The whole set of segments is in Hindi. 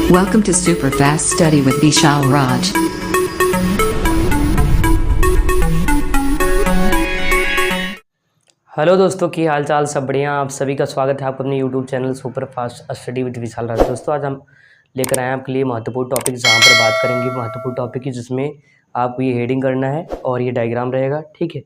Welcome to Superfast Study with Vishal Raj. Hello दोस्तों, की हाल चाल सब बढ़िया। आप सभी का स्वागत है आपको अपने YouTube channel super fast study with Vishal Raj. दोस्तों आज हम लेकर आए हैं आपके लिए महत्वपूर्ण टॉपिक, जहाँ पर बात करेंगे महत्वपूर्ण टॉपिक की, जिसमें आपको ये हेडिंग करना है और ये डायग्राम रहेगा। ठीक है,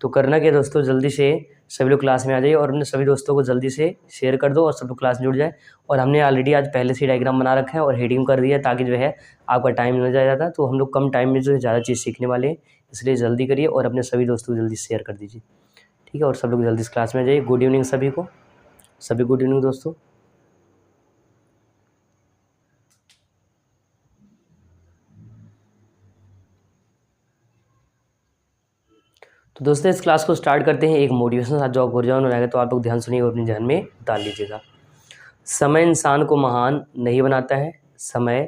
तो करना क्या दोस्तों, जल्दी से सभी लोग क्लास में आ जाइए और अपने सभी दोस्तों को जल्दी से शेयर कर दो और सब लोग क्लास में जुड़ जाए। और हमने ऑलरेडी आज पहले से डायग्राम बना रखा है और हेडिंग कर दिया, ताकि जो है आपका टाइम न जाया जाता। तो हम लोग कम टाइम में जो है ज़्यादा चीज़ सीखने वाले हैं, इसलिए जल्दी करिए और अपने सभी दोस्तों को जल्दी शेयर कर दीजिए। ठीक है, और सब लोग जल्दी इस क्लास में आ जाइए। गुड इवनिंग सभी को, सभी गुड इवनिंग दोस्तों। तो दोस्तों इस क्लास को स्टार्ट करते हैं। एक मोटिवेशन साथ जो गुरजान रहेगा, तो आप लोग ध्यान सुनिए और अपने ध्यान में डाल लीजिएगा। समय इंसान को महान नहीं बनाता है, समय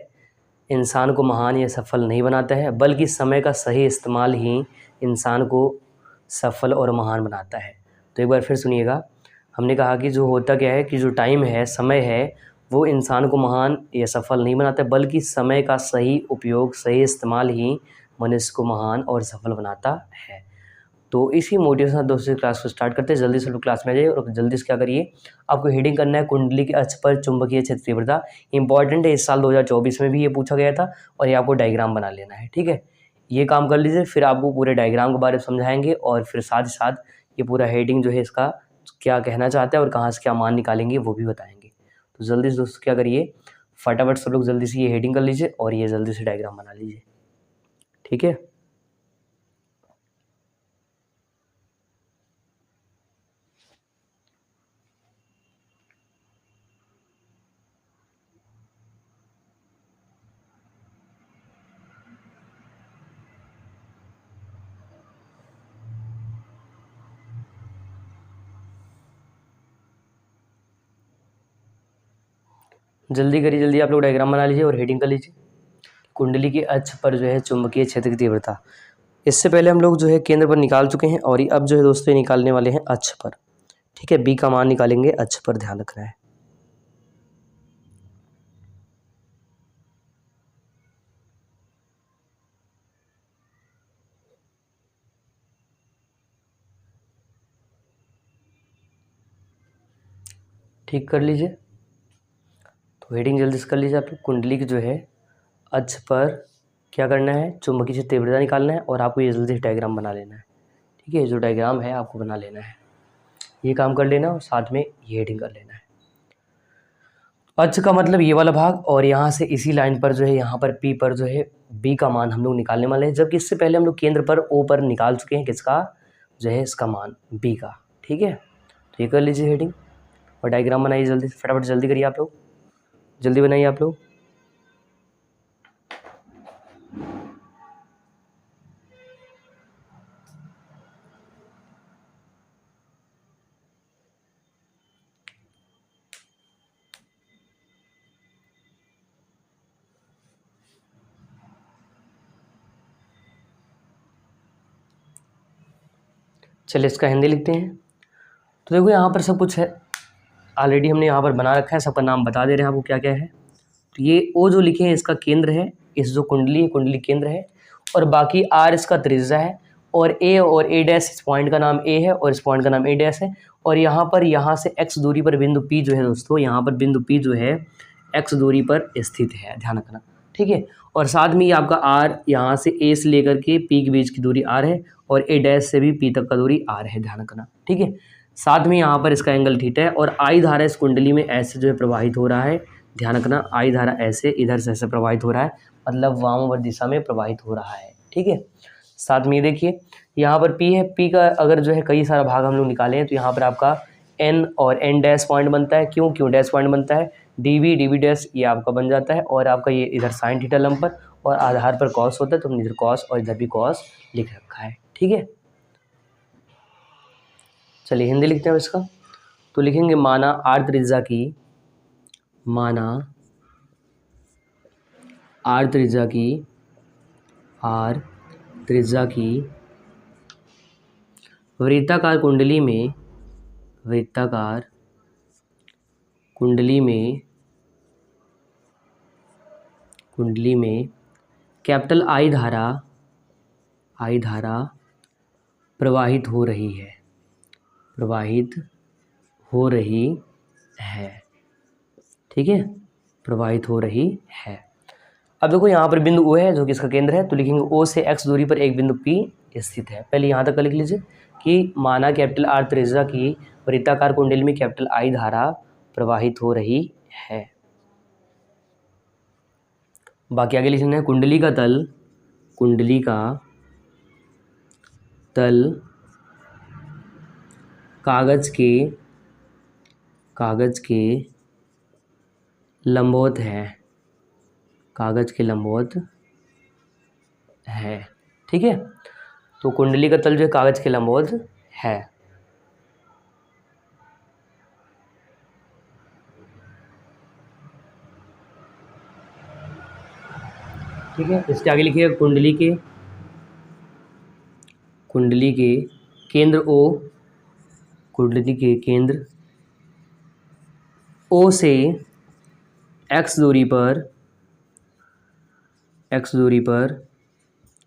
इंसान को महान या सफल नहीं बनाता है, बल्कि समय का सही इस्तेमाल ही इंसान को सफल और महान बनाता है। तो एक बार फिर सुनिएगा, हमने कहा कि जो होता क्या है कि जो टाइम है, समय है, वो इंसान को महान या सफल नहीं बनाता है, बल्कि समय का सही उपयोग, सही इस्तेमाल ही मनुष्य को महान और सफल बनाता है। तो इसी मोटिवेशन दोस्तों क्लास को स्टार्ट करते हैं। जल्दी से लोग क्लास में आ जाइए और जल्दी से क्या करिए, आपको हेडिंग करना है कुंडली के अक्ष पर चुंबकीय क्षेत्र तीव्रता। इंपॉर्टेंट है, इस साल 2024 में भी ये पूछा गया था और ये आपको डायग्राम बना लेना है। ठीक है, ये काम कर लीजिए, फिर आपको पूरे डायग्राम के बारे में समझाएंगे और फिर साथ ही साथ ये पूरा हेडिंग जो है इसका क्या कहना चाहता है और कहाँ से क्या मान निकालेंगे वो भी बताएंगे। तो जल्दी से दोस्तों क्या करिए, फटाफट सब लोग जल्दी से ये हेडिंग कर लीजिए और ये जल्दी से डायग्राम बना लीजिए। ठीक है, जल्दी करिए, जल्दी आप लोग डायग्राम बना लीजिए और हेडिंग कर लीजिए। कुंडली के अक्ष पर जो है चुंबकीय क्षेत्र की तीव्रता, इससे पहले हम लोग जो है केंद्र पर निकाल चुके हैं और ये अब जो है दोस्तों ये निकालने वाले हैं अक्ष पर। ठीक है, बी का मान निकालेंगे अक्ष पर, ध्यान रखना है। ठीक कर लीजिए, तो हेडिंग जल्दी से कर लीजिए आप लोग। कुंडली की जो है अक्ष पर क्या करना है, चुंबकीय क्षेत्र तीव्रता निकालना है और आपको ये जल्दी से डायग्राम बना लेना है। ठीक है, जो डायग्राम है आपको बना लेना है, ये काम कर लेना और साथ में ये हेडिंग कर लेना है। अक्ष का मतलब ये वाला भाग, और यहाँ से इसी लाइन पर जो है यहाँ पर पी पर जो है बी का मान हम लोग निकालने वाले हैं, जबकि इससे पहले हम लोग केंद्र पर ओ पर निकाल चुके हैं किसका, जो है इसका मान बी का। ठीक है, तो ये कर लीजिए हेडिंग और डायग्राम बनाइए जल्दी से, फटाफट जल्दी करिए आप लोग, जल्दी बनाइए आप लोग। चलिए इसका हिंदी लिखते हैं। तो देखो यहाँ पर सब कुछ है, ऑलरेडी हमने यहाँ पर बना रखा है, सबका नाम बता दे रहे हैं आपको क्या क्या है। तो ये ओ जो लिखे हैं इसका केंद्र है, इस जो कुंडली है कुंडली केंद्र है, और बाकी आर इसका त्रिज्या है, और ए डैश, इस पॉइंट का नाम ए है और इस पॉइंट का नाम ए डैश है। और यहाँ पर यहाँ से एक्स दूरी पर बिंदु पी जो है दोस्तों, यहाँ पर बिंदु पी जो है एक्स दूरी पर स्थित है, ध्यान रखना। ठीक है, और साथ में ये आपका आर, यहाँ से ए से लेकर के पी के बीच की दूरी आर है और ए डैश से भी पी तक का दूरी आर है, ध्यान रखना। ठीक है, साथ में यहाँ पर इसका एंगल थीटा है और आई धारा इस कुंडली में ऐसे जो है प्रवाहित हो रहा है, ध्यान रखना। आई धारा ऐसे इधर से ऐसे प्रवाहित हो रहा है, मतलब वामावर्त दिशा में प्रवाहित हो रहा है। ठीक है, साथ में ये देखिए यहाँ पर पी है, पी का अगर जो है कई सारा भाग हम लोग निकाले हैं, तो यहाँ पर आपका एन और एन डैश पॉइंट बनता है। क्यों डैश पॉइंट बनता है, डी वी डैश ये आपका बन जाता है, और आपका ये इधर साइन थीटा लंब पर और आधार पर कॉस होता है, तो हमने इधर कॉस और इधर भी कॉस लिख रखा है। ठीक है, चलिए हिंदी लिखते हैं इसका। तो लिखेंगे माना आर त्रिज्या की, माना आर त्रिज्या की, आर त्रिज्या की वृत्ताकार कुंडली में, वृत्ताकार कुंडली में कुंडली में कैपिटल आई धारा प्रवाहित हो रही है, ठीक है, प्रवाहित हो रही है। अब देखो यहाँ पर बिंदु O है जो कि इसका केंद्र है, तो लिखेंगे O से x दूरी पर एक बिंदु P स्थित है। पहले यहाँ तक लिख लीजिए कि माना कैपिटल R त्रिज्या की वृत्ताकार कुंडली में कैपिटल I धारा प्रवाहित हो रही है। बाकी आगे लिखना है कुंडली का तल कागज के लंबवत है, ठीक है। तो कुंडली का तल जो है कागज के लंबवत है। ठीक है, इसके आगे लिखिएगा कुंडली के केंद्र O से x दूरी पर,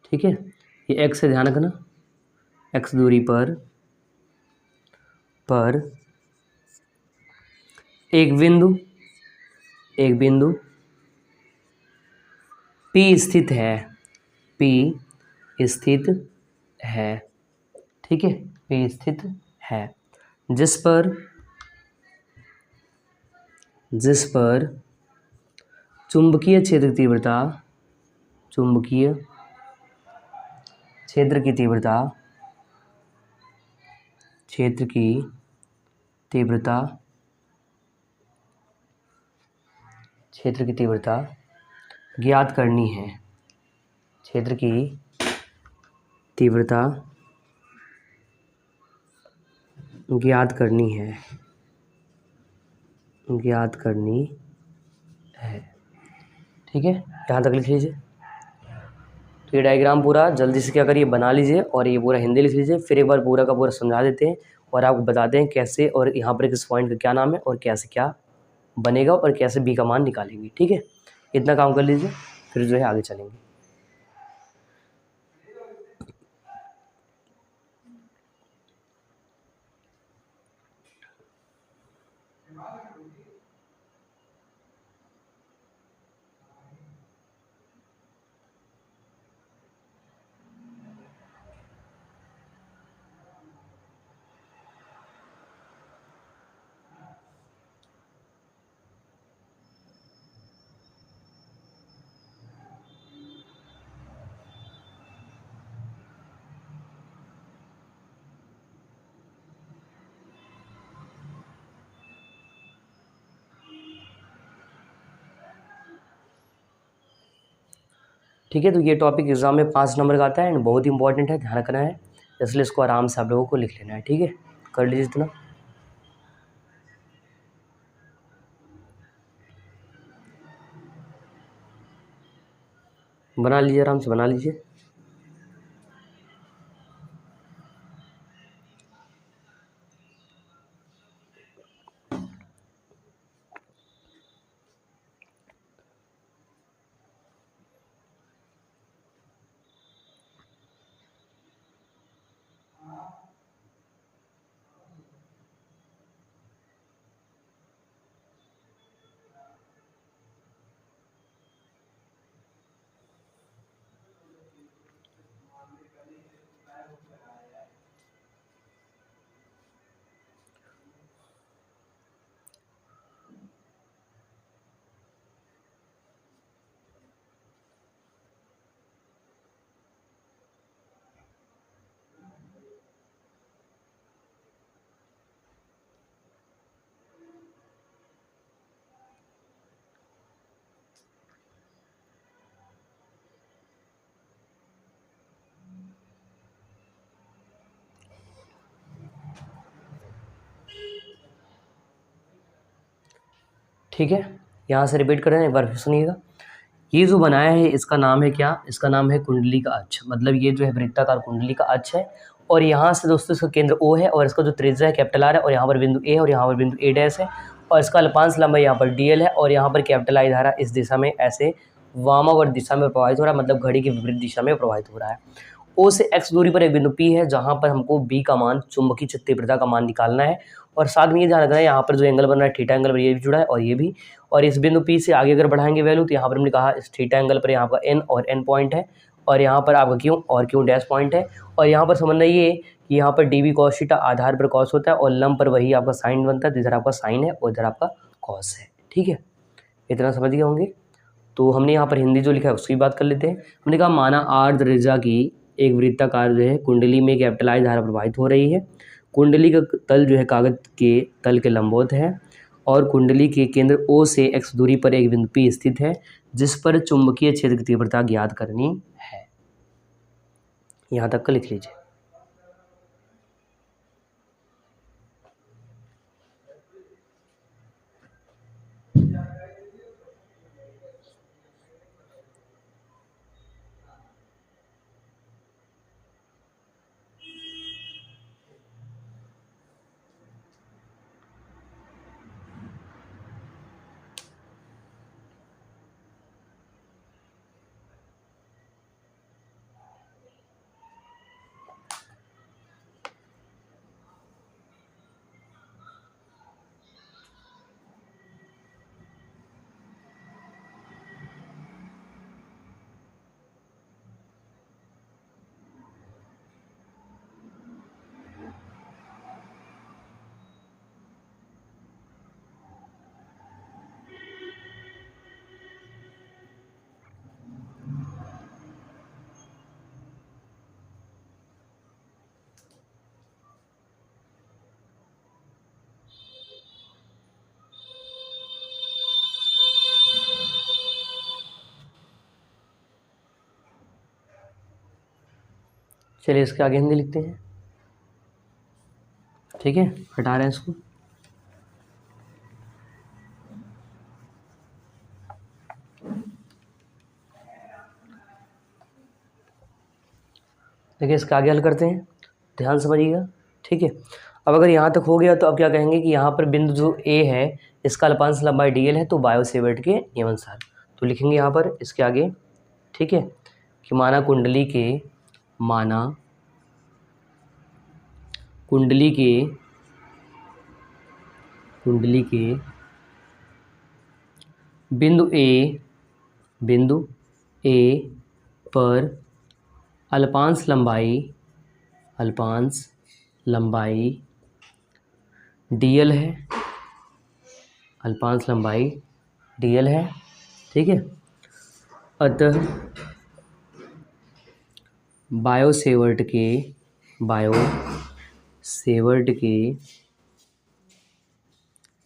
ठीक है, ये x से ध्यान रखना, x दूरी पर एक बिंदु P स्थित है, ठीक है, P स्थित है, जिस पर चुंबकीय क्षेत्र की तीव्रता ज्ञात करनी है, ठीक है, यहाँ तक लिख लीजिए। तो ये डायग्राम पूरा जल्दी से क्या करिए बना लीजिए और ये पूरा हिंदी लिख लीजिए। फिर एक बार पूरा का पूरा समझा देते हैं और आपको बताते हैं कैसे और यहाँ पर किस पॉइंट का क्या नाम है और कैसे क्या बनेगा और कैसे बी का मान निकालेंगे, ठीक है। इतना काम कर लीजिए, फिर जो है आगे चलेंगे। ठीक है, तो ये टॉपिक एग्जाम में 5 नंबर का आता है एंड बहुत ही इंपॉर्टेंट है, ध्यान रखना है, इसलिए इसको आराम से आप लोगों को लिख लेना है, ठीक है। कर लीजिए इतना। बना लीजिए, आराम से बना लीजिए। ठीक है, यहाँ से रिपीट करें, एक बार फिर सुनिएगा। ये जो बनाया है इसका नाम है क्या, इसका नाम है कुंडली का अक्ष, मतलब ये जो है वृत्ताकार कुंडली का अक्ष है। और यहाँ से दोस्तों इसका केंद्र O है और इसका जो त्रिज्या है कैपिटल R है और यहाँ पर बिंदु A और यहाँ पर बिंदु A' है और इसका अल्पांश लंबाई यहाँ पर DL है और यहाँ पर कैपिटल I धारा इस दिशा में ऐसे वामावर्त दिशा में प्रवाहित हो रहा है, मतलब घड़ी की विपरीत दिशा में प्रवाहित हो रहा है। ओ से x दूरी पर एक बिंदु P है जहां पर हमको B का मान, चुंबकीय क्षेत्र तीव्रता का मान निकालना है। और साथ में ये ध्यान रखना है यहाँ पर जो एंगल बन रहा है थीटा एंगल पर, ये भी जुड़ा है और ये भी। और इस बिंदु P से आगे अगर बढ़ाएंगे वैल्यू तो यहाँ पर हमने कहा इस थीटा एंगल पर यहाँ पर n और n पॉइंट है, और यहाँ पर आपका Q और Q डैश पॉइंट है। और यहाँ पर समझना ये कि यहाँ पर dB cos थीटा आधार पर cos होता है और लंब पर वही आपका साइन बनता है, तो इधर आपका साइन है और इधर आपका cos है। ठीक है, इतना समझ गए होंगे। तो हमने यहाँ पर हिंदी जो लिखा है उसकी बात कर लेते हैं। हमने कहा माना आर्द्र रेखा की एक वृत्ताकार जो है कुंडली में कैपिटल I धारा प्रवाहित हो रही है। कुंडली का तल जो है कागज के तल के लंबवत है और कुंडली के केंद्र O से x दूरी पर एक बिंदु P स्थित है जिस पर चुंबकीय क्षेत्र की तीव्रता ज्ञात करनी है। यहाँ तक का लिख लीजिए। चलिए इसके आगे हिंदी लिखते हैं। ठीक है, हटा रहे हैं इसको। देखिए इसका आगे हल करते हैं, ध्यान समझिएगा। ठीक है, अब अगर यहाँ तक हो गया तो अब क्या कहेंगे कि यहाँ पर बिंदु जो A है इसका अल्पांश लंबाई dl है, तो बायो सेवर्ट के नियमानुसार तो लिखेंगे यहाँ पर इसके आगे। ठीक है, कि माना कुंडली के बिंदु A पर अल्पांश लंबाई dl है, अल्पांश लंबाई dl है। ठीक है, अतः बायो सेवर्ट के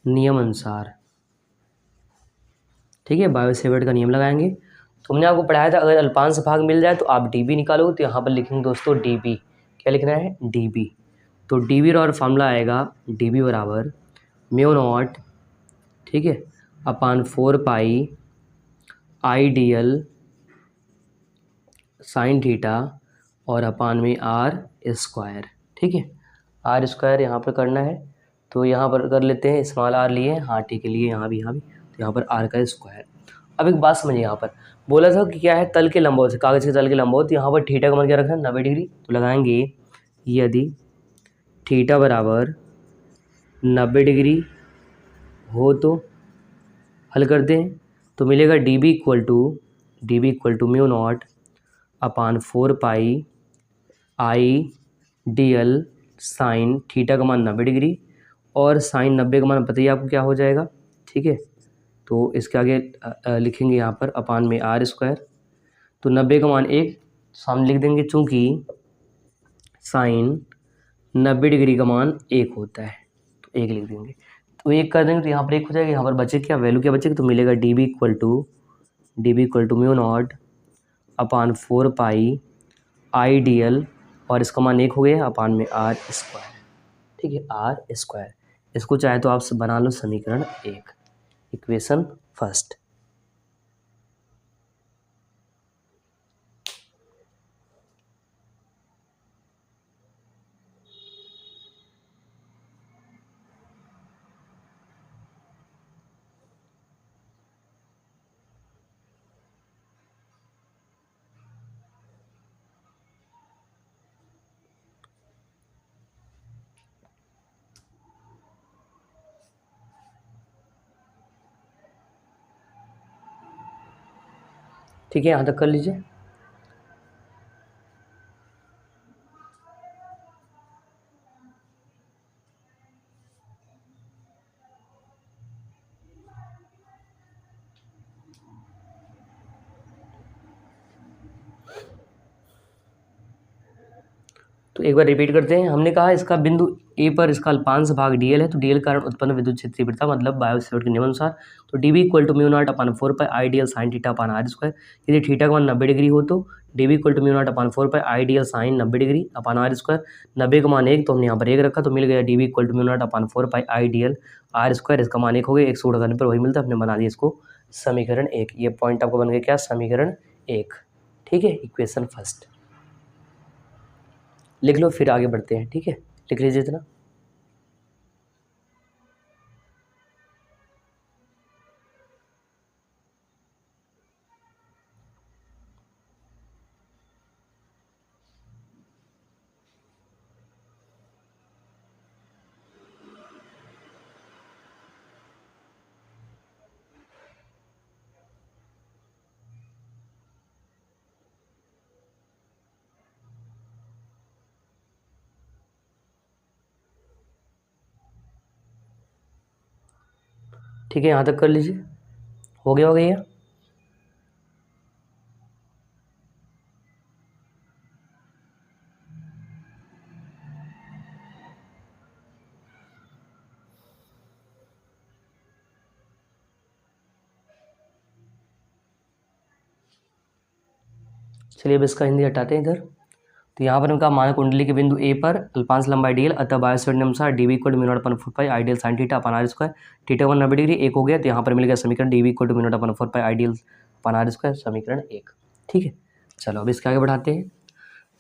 नियम अनुसार, ठीक है, बायो सेवर्ट का नियम लगाएंगे। तो हमने आपको पढ़ाया था अगर अल्पांश भाग मिल जाए तो आप dB निकालोगे, तो यहाँ पर लिखेंगे दोस्तों dB। क्या लिखना है? dB। तो dB और फार्मूला आएगा dB बराबर म्यू नॉट, ठीक है, अपान 4 पाई IDL साइन थीटा और अपान में आर स्क्वायर। ठीक है, आर स्क्वायर यहाँ पर करना है तो यहाँ पर कर लेते हैं, स्मॉल आर लिए, हाँ ठीक है लिए, यहाँ भी तो यहाँ पर आर का स्क्वायर। अब एक बात समझिए, यहाँ पर बोला था कि क्या है, तल के लंबवत, कागज के तल के लंबवत, यहाँ पर थीटा का मान क्या रखा है 90 डिग्री, तो लगाएंगे यदि थीटा बराबर 90 डिग्री हो तो हल करते हैं, तो मिलेगा dB equal to mu naught upon 4 pi IDL sine theta का मान 90 डिग्री और साइन 90 का मान बताइए आपको क्या हो जाएगा। ठीक है, तो इसके आगे लिखेंगे यहाँ पर अपान में आर स्क्वायर, तो 90 का मान 1 सामने लिख देंगे, चूँकि साइन 90 डिग्री का मान 1 होता है तो 1 लिख देंगे, तो 1 कर देंगे तो यहाँ पर 1 हो जाएगा। यहाँ पर बचे क्या, वैल्यू क्या बचेगी, तो मिलेगा dB equal to mu naught upon 4 pi IDL और इसका मान 1 हो गया अपान में आर स्क्वायर। ठीक है, आर स्क्वायर, इसको चाहे तो आप बना लो समीकरण 1, इक्वेशन फर्स्ट। ठीक है, यहाँ तक कर लीजिए। तो एक बार रिपीट करते हैं। हमने कहा इसका बिंदु ए पर इसका अल्पांश भाग डीएल है, तो डीएल कारण उत्पन्न विद्युत क्षेत्र तीव्रता मतलब बायोट के नियमानुसार तो dB equal to mu naught upon 4 pi I D L sine theta upon R square. यदि थीटा का मान 90 डिग्री हो तो dB equal to mu naught upon 4 pi I D L sine 90 degree upon R square. 90 का मान 1 तो हमने यहाँ पर 1 रखा, तो मिल गया dB equal to mu naught upon 4 pi I D L R square. इसका मान 1 हो गया, 1 से करने पर वही मिलता है। हमने बना दिया इसको समीकरण 1। ये पॉइंट आपको बन गया क्या, समीकरण 1। ठीक है, इक्वेशन फर्स्ट लिख लो, फिर आगे बढ़ते हैं। ठीक है, लिख लीजिए इतना। ठीक है, यहाँ तक कर लीजिए। हो गया ये। चलिए अब इसका हिंदी हटाते हैं इधर। तो यहाँ पर उनका मान कुंडली के बिंदु ए पर अल्पांश लंबाई डीएल अतः बायोट अनुसार dB equal to mu naught upon 4 pi IDL sine theta upon R square. Theta 190 degree 1 हो गया, तो यहाँ पर मिल गया समीकरण dB equal to mu naught upon 4 pi IDL upon R square, समीकरण 1। ठीक है, चलो अब इसके आगे बढ़ाते हैं।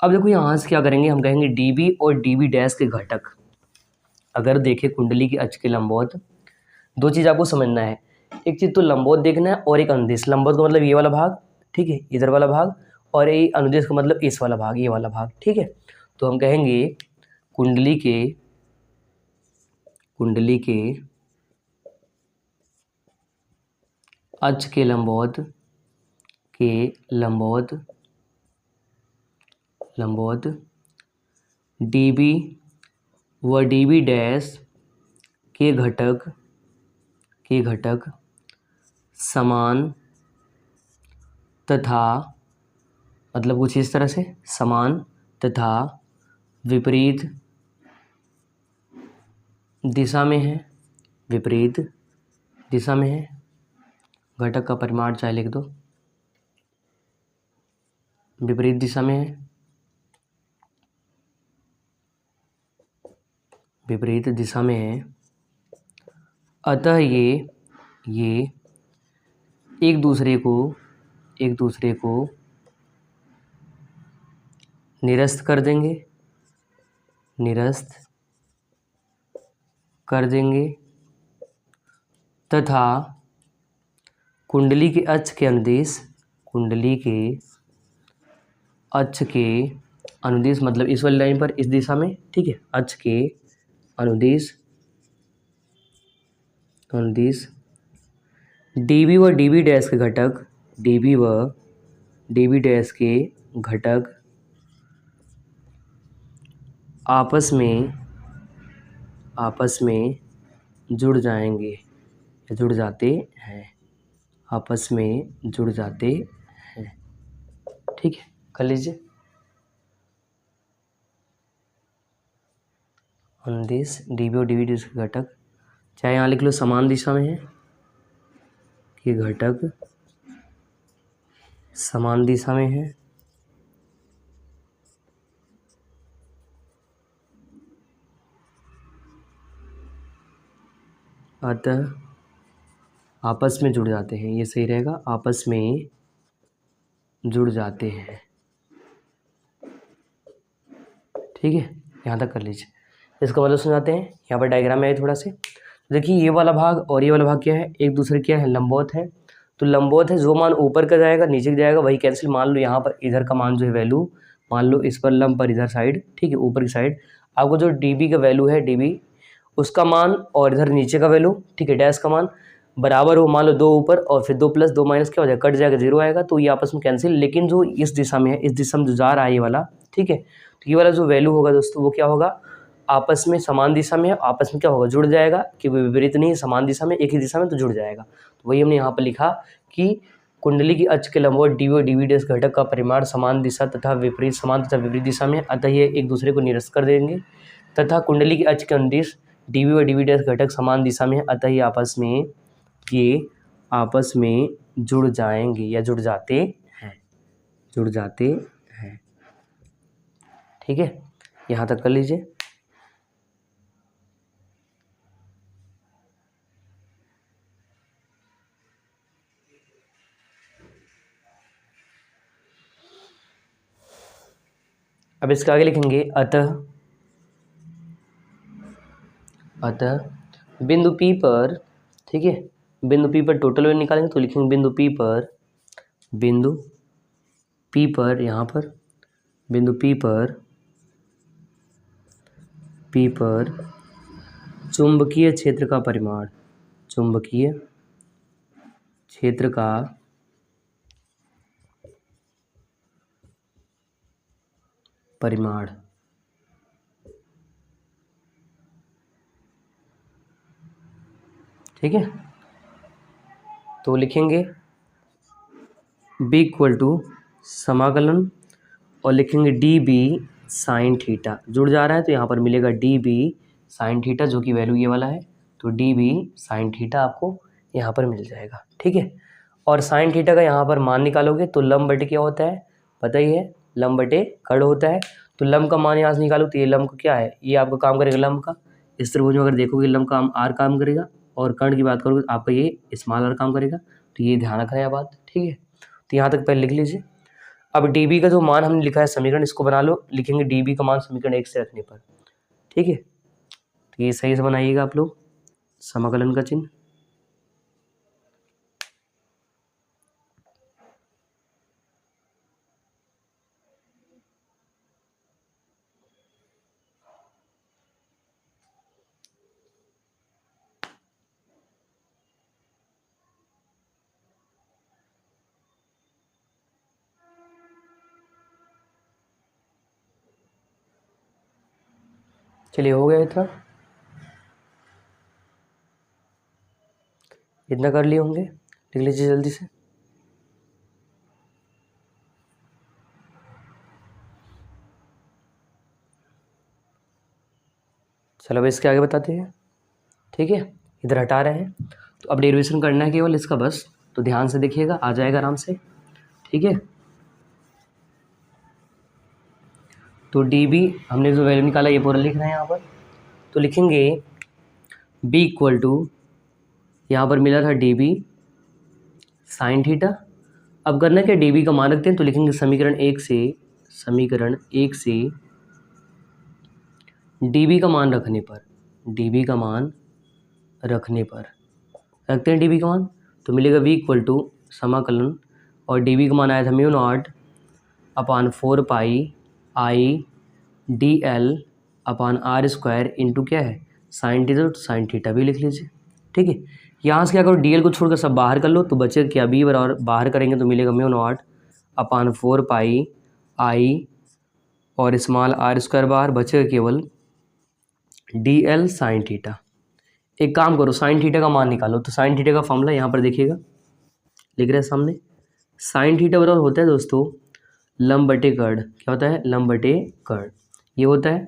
अब देखो यहाँ से क्या करेंगे, हम कहेंगे डीबी और डीबी डैश के घटक अगर देखें कुंडली की अक्ष के लंबवत, दो चीज़ आपको समझना है। एक चीज़ तो लंबवत देखना है और एक अनुदिश। लंबवत का मतलब ये वाला भाग, ठीक है, इधर वाला भाग, और ये अनुदिश का मतलब इस वाला भाग, ये वाला भाग। ठीक है, तो हम कहेंगे कुंडली के अक्ष के लंबवत डीबी व डीबी डैश के घटक समान तथा, मतलब कुछ इस तरह से, समान तथा विपरीत दिशा में है, विपरीत दिशा में है। घटक का परिमाण चाहे लिख दो, विपरीत दिशा में है, विपरीत दिशा में है। अतः ये एक दूसरे को निरस्त कर देंगे तथा कुंडली के अक्ष के अनुदिश मतलब इस वाली लाइन पर, इस दिशा में। ठीक है, अक्ष के अनुदिश डीबी व डीबी डैश के घटक आपस में जुड़ जाएंगे, जुड़ जाते हैं, आपस में जुड़ जाते हैं। ठीक है, कर लीजिए। अनुदिश डीबी और डीबी डैश के घटक, चाहे यहाँ लिख लो समान दिशा में है, कि घटक समान दिशा में है, अतः आपस में जुड़ जाते हैं। ये सही रहेगा, आपस में जुड़ जाते हैं। ठीक है, यहाँ तक कर लीजिए। इसका मतलब समझाते हैं। यहाँ पर डायग्राम में है थोड़ा से, देखिए ये वाला भाग और ये वाला भाग क्या है, एक दूसरे क्या है, लंबवत है। तो लंबवत है, जो मान ऊपर का जाएगा नीचे का जाएगा वही कैंसिल। मान लो यहाँ पर इधर का मान जो है वैल्यू, मान लो इस पर लंब पर इधर साइड, ठीक है, ऊपर की साइड आपको जो डीबी का वैल्यू है, डीबी उसका मान, और इधर नीचे का वैल्यू, ठीक है, डैश का मान, बराबर हो, मान लो 2 ऊपर और फिर 2 प्लस 2 माइनस क्या हो जाएगा, कट जाएगा, 0 आएगा, तो ये आपस में कैंसिल। लेकिन जो इस दिशा में है, इस दिशा में जो जा रहा है ये वाला, ठीक है, तो ये वाला जो वैल्यू होगा दोस्तों वो क्या होगा, आपस में समान दिशा में है, आपस में क्या होगा, जुड़ जाएगा, क्योंकि विपरीत नहीं, समान दिशा में, एक ही दिशा में, तो जुड़ जाएगा। तो वही हमने यहाँ पर लिखा कि कुंडली की अक्ष के लंबवत डीवी और डीवी डैश घटक का परिमाण समान दिशा तथा विपरीत, समान तथा विपरीत दिशा में, अतः ये एक दूसरे को निरस्त कर देंगे, तथा कुंडली की अक्ष के अनुदिश डीवी और डीवी डैश घटक समान दिशा में, अतः ये आपस में जुड़ जाएंगे या जुड़ जाते हैं, जुड़ जाते हैं। ठीक है, यहाँ तक कर लीजिए। अब इसके आगे लिखेंगे अतः बिंदु P पर, ठीक है, बिंदु P पर टोटल वैल्यू निकालेंगे तो लिखेंगे बिंदु P पर यहाँ पर बिंदु P पर चुंबकीय क्षेत्र का परिमाण, चुंबकीय क्षेत्र का परिमाण, ठीक है, तो लिखेंगे B इक्वल टू समाकलन और लिखेंगे DB साइन थीटा, जुड़ जा रहा है तो यहाँ पर मिलेगा DB साइन थीटा, जो कि वैल्यू ये वाला है, तो DB साइन थीटा आपको यहाँ पर मिल जाएगा। ठीक है, और साइन थीटा का यहाँ पर मान निकालोगे तो लंब बटे क्या होता है, पता ही है, लंब बटे कर्ण होता है। तो लंब का मान यहाँ से निकालो तो ये लंब का क्या है, ये आपका काम करेगा लंब का, इस त्रिभुज में अगर देखोगे लंब का आर काम करेगा, और कर्ण की बात करोगे तो आपका ये स्मॉल आर काम करेगा, तो ये ध्यान रखना है बात। ठीक है, तो यहाँ तक पहले लिख लीजिए। अब डीबी का जो मान हमने लिखा है समीकरण, इसको बना लो, लिखेंगे डीबी का मान समीकरण 1 से रखने पर। ठीक है, तो ये सही से बनाइएगा आप लोग समाकलन का चिन्ह। चलिए, हो गया इतना कर लिए होंगे, लिख लीजिए जल्दी से। चलो अब इसके आगे बताते हैं। ठीक है, इधर हटा रहे हैं, तो अब डेरिवेशन करना है केवल इसका बस, तो ध्यान से देखिएगा, आ जाएगा आराम से। ठीक है, तो डीबी हमने जो वैल्यू निकाला ये पूरा लिख रहे हैं यहाँ पर, तो लिखेंगे बी इक्वल टू, यहाँ पर मिला था डीबी साइन थीटा। अब करना क्या, डीबी का मान रखते हैं, तो लिखेंगे समीकरण 1 से डीबी का मान रखने पर, डीबी का मान रखने पर रखते हैं डीबी का मान, तो मिलेगा v इक्वल टू समाकलन, और डीबी का मान आया था mu naught upon 4 pi I D L upon R square into क्या है साइन थीटा, तो साइन थीटा भी लिख लीजिए। ठीक है, यहाँ से क्या करो, डी एल को छोड़कर सब बाहर कर लो, तो बचे क्या बी बराबर, बाहर करेंगे तो मिलेगा म्यू नॉट अपान 4 पाई आई और स्मॉल आर स्क्वायर बाहर, बचेगा केवल डी एल साइन थीटा। एक काम करो, साइन थीटा का मान निकालो, तो साइन थीटा का फॉर्मूला यहाँ पर देखिएगा, लिख रहे हैं सामने, साइन थीटा बराबर होता है दोस्तों लंब बटे कर्ण, क्या होता है, लंब बटे कर्ण, ये होता है।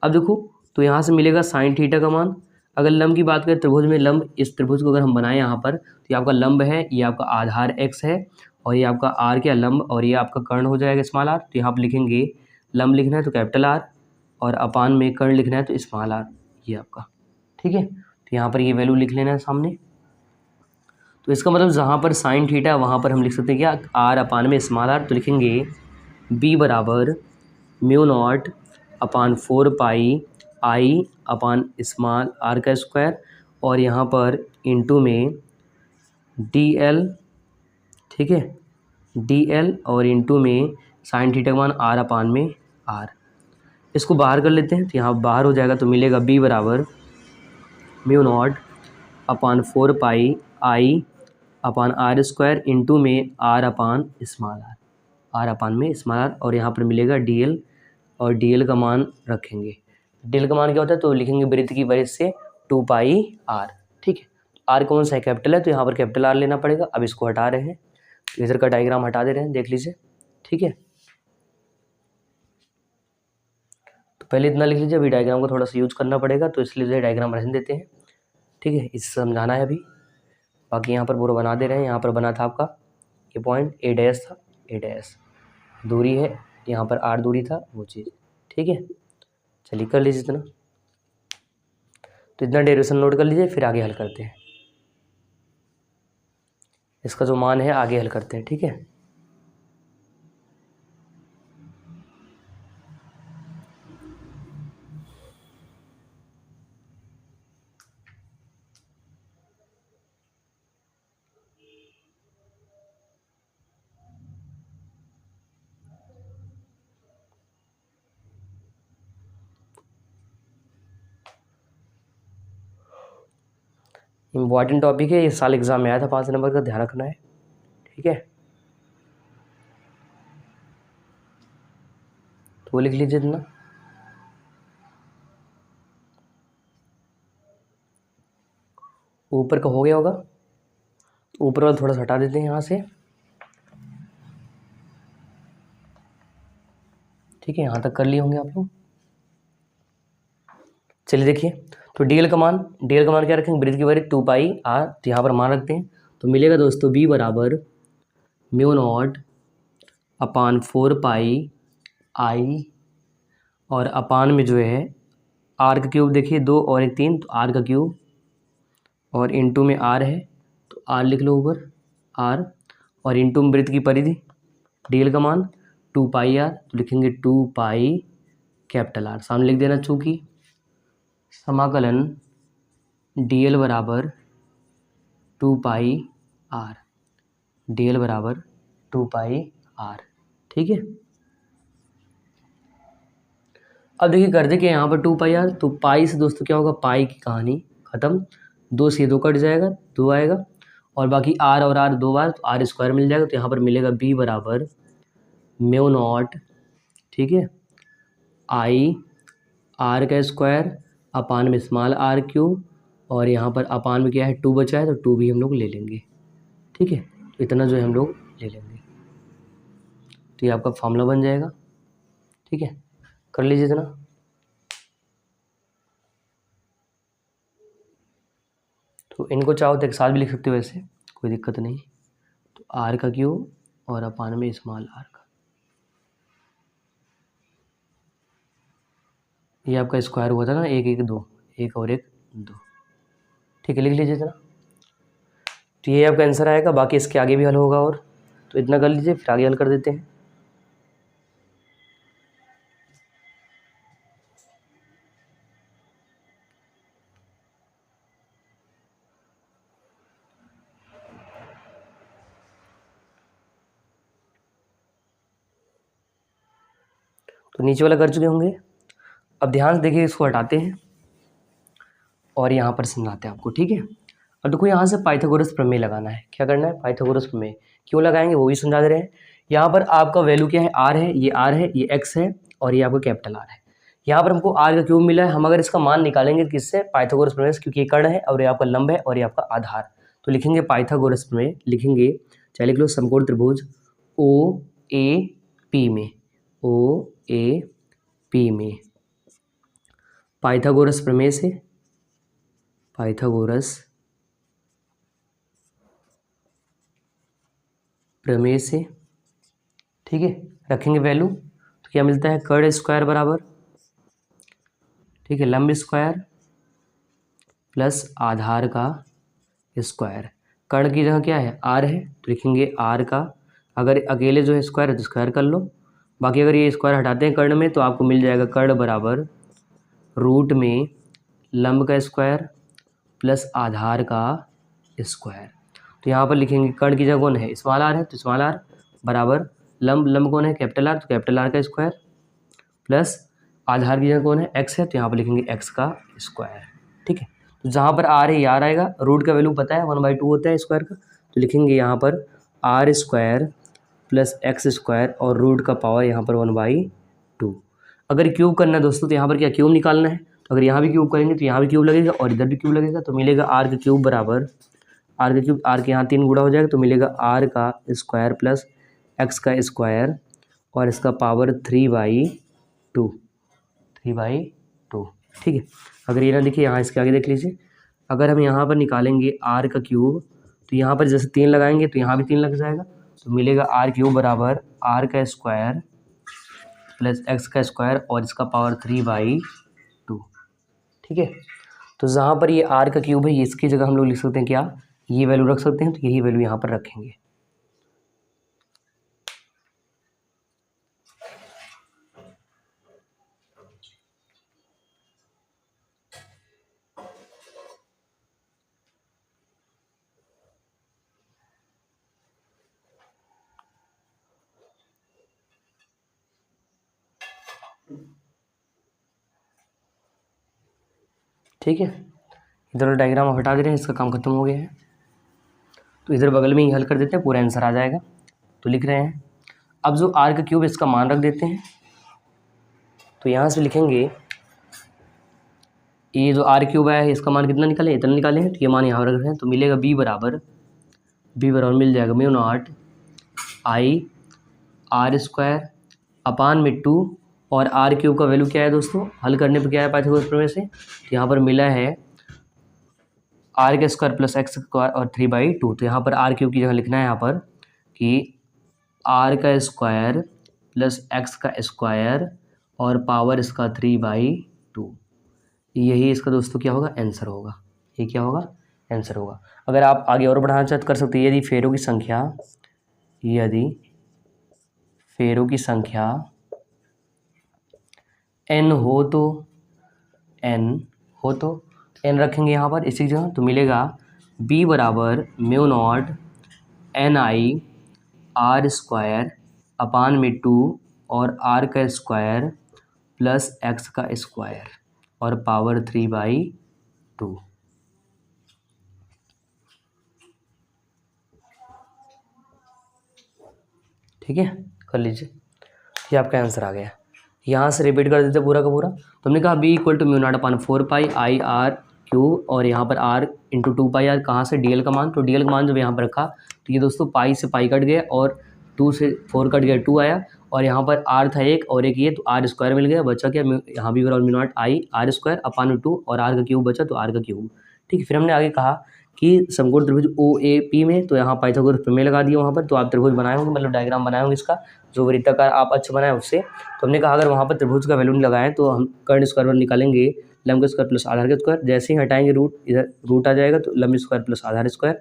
अब देखो, तो यहाँ से मिलेगा साइन थीटा का मान, अगर लंब की बात करें त्रिभुज में, लंब इस त्रिभुज को अगर हम बनाएं यहाँ पर, तो ये आपका लंब है, ये आपका आधार x है, और ये आपका r क्या लंब, और ये आपका कर्ण हो जाएगा स्मॉल r। तो यहाँ पर लिखेंगे लंब लिखना है तो कैपिटल R, और अपान में कर्ण लिखना है तो स्मॉल r, ये आपका। ठीक है, तो यहाँ पर ये वैल्यू लिख लेना है सामने। तो इसका मतलब जहाँ पर साइन थीटा वहाँ पर हम लिख सकते हैं क्या, r अपान में स्मॉल r, तो लिखेंगे b बराबर mu naught upon 4 pi I upon small r का स्क्वायर, और यहाँ पर इंटू में डी एल, ठीक है, डी एल, और इंटू में साइन थीटा का मान r अपान में r। इसको बाहर कर लेते हैं, तो यहाँ बाहर हो जाएगा, तो मिलेगा b बराबर mu naught upon 4 pi I upon R square into में R upon small R, R upon में स्मॉल आर, और यहाँ पर मिलेगा डी एल, और डी एल का मान रखेंगे। डी एल का मान क्या होता है, तो लिखेंगे वृत्त की वजह से 2 पाई आर। ठीक है, आर कौन सा है, कैपिटल है, तो यहाँ पर कैपिटल आर लेना पड़ेगा। अब इसको हटा रहे हैं, तो इधर का डायग्राम हटा दे रहे हैं, देख लीजिए। ठीक है, तो पहले इतना लिख लीजिए, अभी डायग्राम को थोड़ा सा यूज करना पड़ेगा, तो इसलिए डायग्राम रहने देते हैं। ठीक है, इससे समझाना है अभी, बाकी यहाँ पर पूरा बना दे रहे हैं। यहाँ पर बना था आपका ये पॉइंट ए डैश था, ए डैश दूरी है, यहाँ पर आर दूरी था वो चीज़। ठीक है, चलिए कर लीजिए इतना, तो इतना डेरिवेशन नोट कर लीजिए, फिर आगे हल करते हैं। इसका जो मान है आगे हल करते हैं। ठीक है, इम्पॉर्टेंट टॉपिक है, इस साल एग्जाम में आया था 5 नंबर का, ध्यान रखना है। ठीक है, तो वो लिख लीजिए इतना। ऊपर का हो गया होगा, ऊपर वाला थोड़ा सा हटा देते हैं यहाँ से। ठीक है, यहाँ तक कर लिए होंगे आप लोग। चलिए देखिए, तो डीएल का मान क्या रखेंगे, वृत्त की वजह 2 पाई आर, तो यहाँ पर मान रखते हैं, तो मिलेगा दोस्तों बी बराबर म्यू नॉट अपान 4 पाई आई, और अपान में जो है आर का क्यूब, देखिए 2 और 1 3, तो आर का क्यूब, और इंटू में आर है तो आर लिख लो ऊपर आर, और इंटू में वृत्त की परिधि, डीएल का मान 2 पाई आर, तो लिखेंगे 2 पाई कैपिटल आर, सामने लिख देना, चूँकि समाकलन डीएल बराबर 2 पाई आर, डीएल बराबर 2 पाई आर। ठीक है, अब देखिए कर दे कि यहाँ पर 2 पाई आर, तो पाई से दोस्तों क्या होगा, पाई की कहानी ख़त्म, 2 से 2 कट जाएगा, 2 आएगा, और बाकी आर और आर 2 बार, तो आर स्क्वायर मिल जाएगा, तो यहाँ पर मिलेगा बी बराबर म्यू नॉट, ठीक है, आई आर का स्क्वायर अपान में स्मॉल आर क्यूब, और यहाँ पर अपान में क्या है 2 बचा है, तो 2 भी हम लोग ले लेंगे। ठीक है, तो इतना जो है हम लोग ले लेंगे, तो ये आपका फॉर्मूला बन जाएगा। ठीक है, कर लीजिए इतना। तो इनको चाहो तो एक साथ भी लिख सकते हो, वैसे कोई दिक्कत नहीं। तो आर का क्यूब और अपान में स्मॉल आर का, ये आपका स्क्वायर हुआ था ना, 1 1 2, 1 और 1 2। ठीक है, लिख लीजिए इतना, तो ये आपका आंसर आएगा, बाकी इसके आगे भी हल होगा, और तो इतना कर लीजिए, फिर आगे हल कर देते हैं। तो नीचे वाला कर चुके होंगे, अब ध्यान से देखिए, इसको हटाते हैं और यहाँ पर समझाते हैं आपको। ठीक है, अब देखो यहाँ से पाइथागोरस प्रमेय लगाना है। क्या करना है, पाइथागोरस प्रमेय क्यों लगाएंगे वो भी समझा दे रहे हैं। यहाँ पर आपका वैल्यू क्या है, आर है, ये एक्स है, और ये आपका कैपिटल आर है। यहाँ पर हमको आर का क्यूब मिला है, हम अगर इसका मान निकालेंगे किससे, पाइथागोरस प्रमेय से, क्योंकि ये कर्ण है और ये आपका लंब है और ये आपका आधार, तो लिखेंगे पाइथागोरस प्रमेय, लिखेंगे चाहे लिख लो समकोण त्रिभुज ओ ए पी में, ओ ए पी में पाइथागोरस प्रमेय से, पाइथागोरस प्रमेय से, ठीक है, रखेंगे वैल्यू, तो क्या मिलता है, कर्ण स्क्वायर बराबर, ठीक है, लंब स्क्वायर प्लस आधार का स्क्वायर। कर्ण की जगह क्या है, आर है, तो लिखेंगे आर का, अगर अकेले जो है स्क्वायर है तो स्क्वायर कर लो, बाकी अगर ये स्क्वायर हटाते हैं कर्ण में तो आपको मिल जाएगा कर्ण बराबर रूट में लंब का स्क्वायर प्लस आधार का स्क्वायर। तो यहाँ पर लिखेंगे कर्ण की जगह कौन है, स्मॉल आर है, तो स्मॉल आर बराबर लंब कौन है, कैपिटल आर, तो कैपिटल आर का स्क्वायर प्लस आधार की जगह कौन है, एक्स है, तो यहाँ पर लिखेंगे एक्स का स्क्वायर। ठीक है, तो जहाँ पर आर है यार आएगा, रूट का वैल्यू पता है 1/2 होता है स्क्वायर का, तो लिखेंगे यहाँ पर R square plus X square और रूट का पावर यहाँ पर 1/2। अगर क्यूब करना है दोस्तों तो यहाँ पर क्या क्यूब निकालना है, तो अगर यहाँ भी क्यूब करेंगे तो यहाँ भी क्यूब लगेगा और इधर भी क्यूब लगेगा, तो मिलेगा आर का क्यूब बराबर आर का क्यूब, आर के यहाँ 3 गुणा हो जाएगा तो मिलेगा आर का स्क्वायर प्लस एक्स का स्क्वायर और इसका पावर 3/2। ठीक है। अगर ये ना देखिए यहाँ इसके आगे देख लीजिए, अगर हम यहाँ पर निकालेंगे आर का क्यूब तो यहाँ पर जैसे 3 लगाएंगे तो यहाँ भी 3 लग जाएगा, तो मिलेगा आर क्यूब बराबर आर का स्क्वायर प्लस एक्स का स्क्वायर और इसका पावर 3/2। ठीक है। तो जहाँ पर ये आर का क्यूब है ये इसकी जगह हम लोग लिख सकते हैं क्या, ये वैल्यू रख सकते हैं, तो यही वैल्यू यहाँ पर रखेंगे। ठीक है, इधर डायग्राम हटा दे रहे हैं, इसका काम खत्म हो गया है। तो इधर बगल में ही हल कर देते हैं, पूरा आंसर आ जाएगा। तो लिख रहे हैं, अब जो आर का क्यूब इसका मान रख देते हैं, तो यहाँ से लिखेंगे ये जो आर क्यूब है इसका मान कितना निकाले, इतना निकाले हैं, तो ये मान यहाँ रख रहे हैं, तो मिलेगा बी बराबर मिल जाएगा mu not I R square upon में 2 और आर क्यूब का वैल्यू क्या है दोस्तों, हल करने पर क्या है पाइथागोरस प्रमेय से, तो यहाँ पर मिला है आर का स्क्वायर प्लस एक्स स्क्वायर और 3/2। तो यहाँ पर आर क्यूब की जगह लिखना है यहाँ पर कि आर का स्क्वायर प्लस एक्स का स्क्वायर और पावर इसका 3/2। यही इसका दोस्तों क्या होगा, आंसर होगा। ये क्या होगा, आंसर होगा। अगर आप आगे और बढ़ाना चाहते कर सकते हैं, यदि फेरों की संख्या n हो तो n रखेंगे यहाँ पर इसी जगह, तो मिलेगा b बराबर mu naught ni R square upon में 2 और r का स्क्वायर प्लस x का स्क्वायर और पावर 3/2। ठीक है, कर लीजिए, ये आपका आंसर आ गया। यहाँ से रिपीट कर देते पूरा का पूरा। तो हमने कहा b equal to mu naught upon 4 pi IR cube और यहाँ पर r इंटू 2 कहाँ से dl का मान, तो dl का मान जब यहाँ पर रखा तो ये दोस्तों पाई से पाई कट गया और 2 से 4 कट गया, 2 आया और यहाँ पर r था एक और एक ये, तो r स्क्वायर मिल गया, बचा क्या यहाँ भी mu not I R square अपान 2 और r का क्यूब बचा तो r का क्यूब। ठीक है, फिर हमने आगे कहा कि समकोण त्रिभुज OAP में, तो यहाँ पाइथागोरस प्रमेय लगा दिया वहाँ पर, तो आप त्रिभुज बनाए होंगे, मतलब डायग्राम बनाए होंगे इसका, जो वृत्ताकार आप अच्छा बनाए उससे। तो हमने कहा अगर वहाँ पर त्रिभुज का वैल्यू नहीं लगाएं तो हम कर्ण स्क्वायर निकालेंगे लंब स्क्वायर प्लस आधार का स्क्वायर, जैसे ही हटाएंगे रूट, इधर रूट आ जाएगा तो लंब स्क्वायर प्लस आधार स्क्वायर,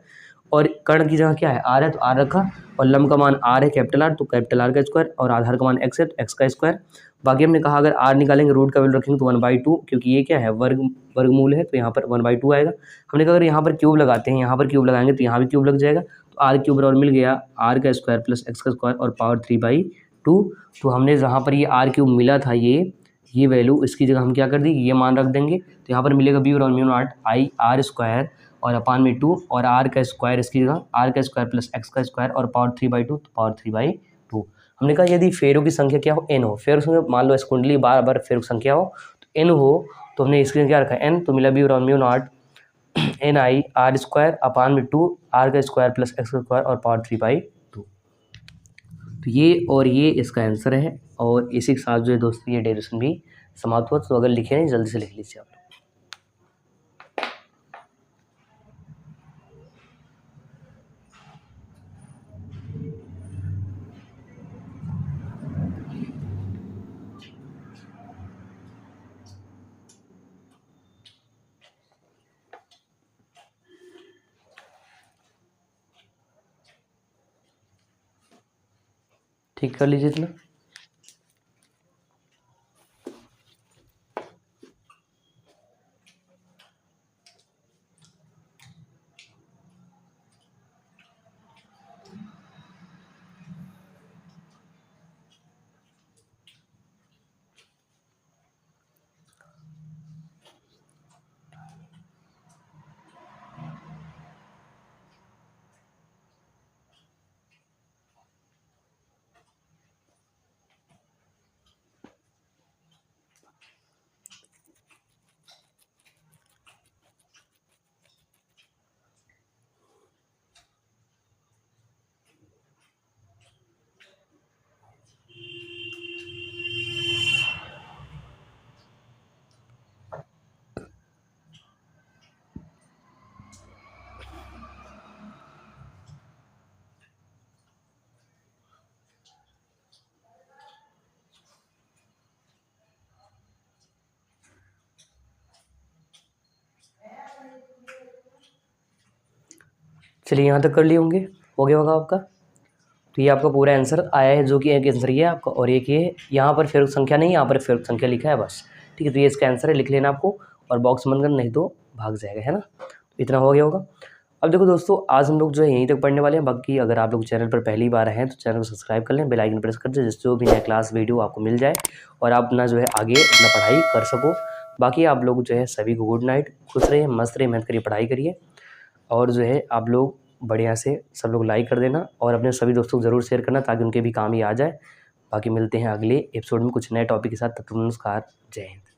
और कर्ण की जगह क्या है आर है तो आर रखा, और लंब का मान आर है कैपिटल आर तो कैपिटल आर का स्क्वायर, और आधार का मान एक्स है तो एक्स का स्क्वायर। बाकी हमने कहा अगर आर निकालेंगे रूट का वैल्यू रखेंगे तो 1/2, क्योंकि ये क्या है वर्गमूल है तो यहाँ पर 1/2 आएगा। हमने कहा अगर यहाँ पर क्यूब लगाते हैं, यहाँ पर क्यूब लगाएंगे तो यहाँ भी क्यूब लग जाएगा, तो आर क्यूब बराबर मिल गया आर का स्क्वायर प्लस एक्स का स्क्वायर और पावर 3/2। तो हमने जहाँ पर ये आर क्यूब मिला था ये वैल्यू, इसकी जगह हम क्या कर दी, ये मान रख देंगे, तो यहाँ पर मिलेगा बी बराबर mu not I R square और अपान में 2 और आर का स्क्वायर, इसकी जगह आर का स्क्वायर प्लस एक्स का स्क्वायर और पावर 3/2 तो पावर 3/2। हमने कहा यदि फेरों की संख्या क्या हो, n हो, फेरों की संख्या मान लो इस कुंडली बार फेरों की संख्या हो तो n हो, तो हमने इसके लिए क्या रखा n, तो मिला बी बराबर mu not an I R square upon में 2 आर का स्क्वायर प्लस एक्स का स्क्वायर और पावर 3/2। तो ये और ये इसका आंसर है, और इसी के साथ जो है दोस्तों ये डेरिवेशन भी समाप्त हुआ। तो अगर लिखे नहीं जल्दी से लिख लीजिए आप। ठीक कर लीजिए इतना। चलिए यहाँ तक कर लिए होंगे, हो गया होगा आपका। तो ये आपका पूरा आंसर आया है, जो कि एक आंसर ये है आपका, और एक ये यहाँ पर फिर संख्या नहीं, यहाँ पर फिर संख्या लिखा है बस। ठीक है, तो ये इसका आंसर है, लिख लेना आपको, और बॉक्स बंद करना, नहीं तो भाग जाएगा, है ना। इतना हो गया होगा। अब देखो दोस्तों, आज हम लोग जो है यहीं तक पढ़ने वाले हैं। बाकी अगर आप लोग चैनल पर पहली बार हैं तो चैनल को सब्सक्राइब कर लें, बेल आइकन प्रेस कर दें, जिससे जो भी नया क्लास वीडियो आपको मिल जाए और आप अपना जो है आगे अपना पढ़ाई कर सको। बाकी आप लोग जो है सभी को गुड नाइट, खुश रहिए, मस्त रहिए, मेहनत करिए, पढ़ाई करिए, और जो है आप लोग बढ़िया से सब लोग लाइक कर देना और अपने सभी दोस्तों को ज़रूर शेयर करना, ताकि उनके भी काम ही आ जाए। बाकी मिलते हैं अगले एपिसोड में कुछ नए टॉपिक के साथ। तब तक नमस्कार, जय हिंद।